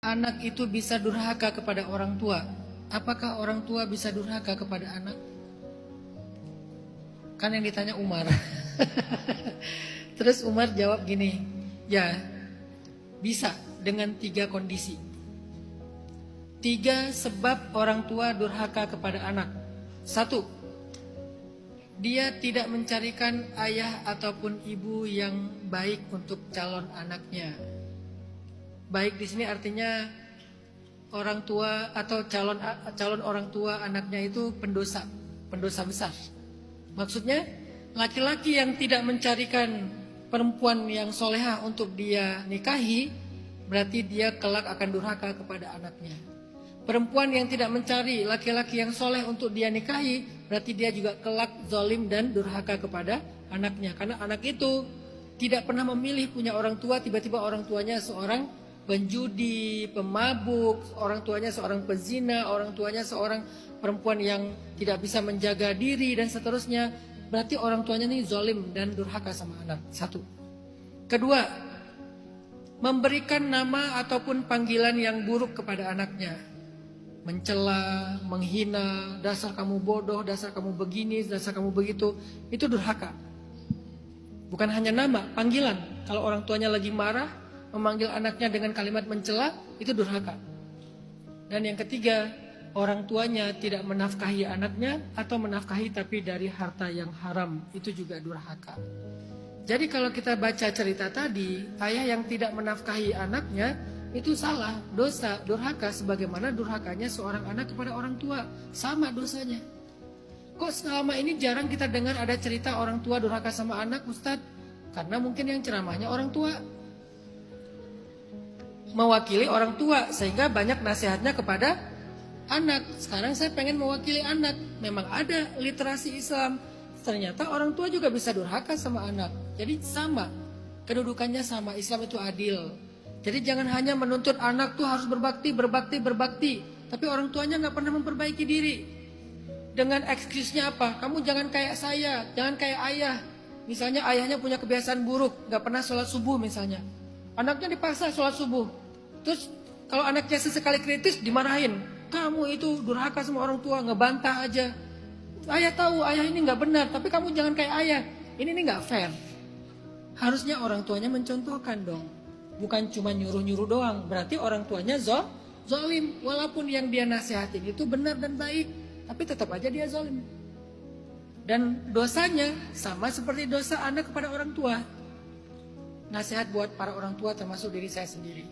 anak itu bisa durhaka kepada orang tua? Apakah orang tua bisa durhaka kepada anak? Kan yang ditanya Umar. Terus Umar jawab gini, ya bisa dengan 3 kondisi. 3 sebab orang tua durhaka kepada anak. 1, dia tidak mencarikan ayah ataupun ibu yang baik untuk calon anaknya. Baik di sini artinya orang tua atau calon orang tua anaknya itu pendosa besar. Maksudnya laki-laki yang tidak mencarikan perempuan yang solehah untuk dia nikahi, berarti dia kelak akan durhaka kepada anaknya. Perempuan yang tidak mencari laki-laki yang soleh untuk dia nikahi, berarti dia juga kelak zalim dan durhaka kepada anaknya. Karena anak itu tidak pernah memilih punya orang tua, tiba-tiba orang tuanya seorang penjudi, pemabuk, orang tuanya seorang pezina, orang tuanya seorang perempuan yang tidak bisa menjaga diri dan seterusnya. Berarti orang tuanya ini zalim dan durhaka sama anak. 1. Kedua, memberikan nama ataupun panggilan yang buruk kepada anaknya. Mencela, menghina, dasar kamu bodoh, dasar kamu begini, dasar kamu begitu. Itu durhaka. Bukan hanya nama, panggilan. Kalau orang tuanya lagi marah, memanggil anaknya dengan kalimat mencela, itu durhaka. Dan yang ketiga, orang tuanya tidak menafkahi anaknya atau menafkahi tapi dari harta yang haram, itu juga durhaka. Jadi kalau kita baca cerita tadi, ayah yang tidak menafkahi anaknya itu salah, dosa, durhaka sebagaimana durhakanya seorang anak kepada orang tua, sama dosanya. Kok selama ini jarang kita dengar ada cerita orang tua durhaka sama anak, Ustadz? Karena mungkin yang ceramahnya orang tua, mewakili orang tua, sehingga banyak nasihatnya kepada anak. Sekarang saya pengen mewakili anak. Memang ada literasi Islam, ternyata orang tua juga bisa durhaka sama anak. Jadi sama, kedudukannya sama, Islam itu adil. Jadi jangan hanya menuntut anak tuh harus berbakti. Tapi orang tuanya gak pernah memperbaiki diri. Dengan excuse-nya apa? Kamu jangan kayak saya, jangan kayak ayah. Misalnya ayahnya punya kebiasaan buruk, gak pernah sholat subuh misalnya. Anaknya dipaksa sholat subuh. Terus kalau anaknya sesekali kritis dimarahin. Kamu itu durhaka sama orang tua, ngebantah aja. Ayah tahu ayah ini gak benar, tapi kamu jangan kayak ayah. Ini gak fair. Harusnya orang tuanya mencontohkan dong. Bukan cuma nyuruh-nyuruh doang. Berarti orang tuanya zalim. Walaupun yang dia nasihatin itu benar dan baik, tapi tetap aja dia zalim. Dan dosanya sama seperti dosa anak kepada orang tua. Nasihat buat para orang tua termasuk diri saya sendiri.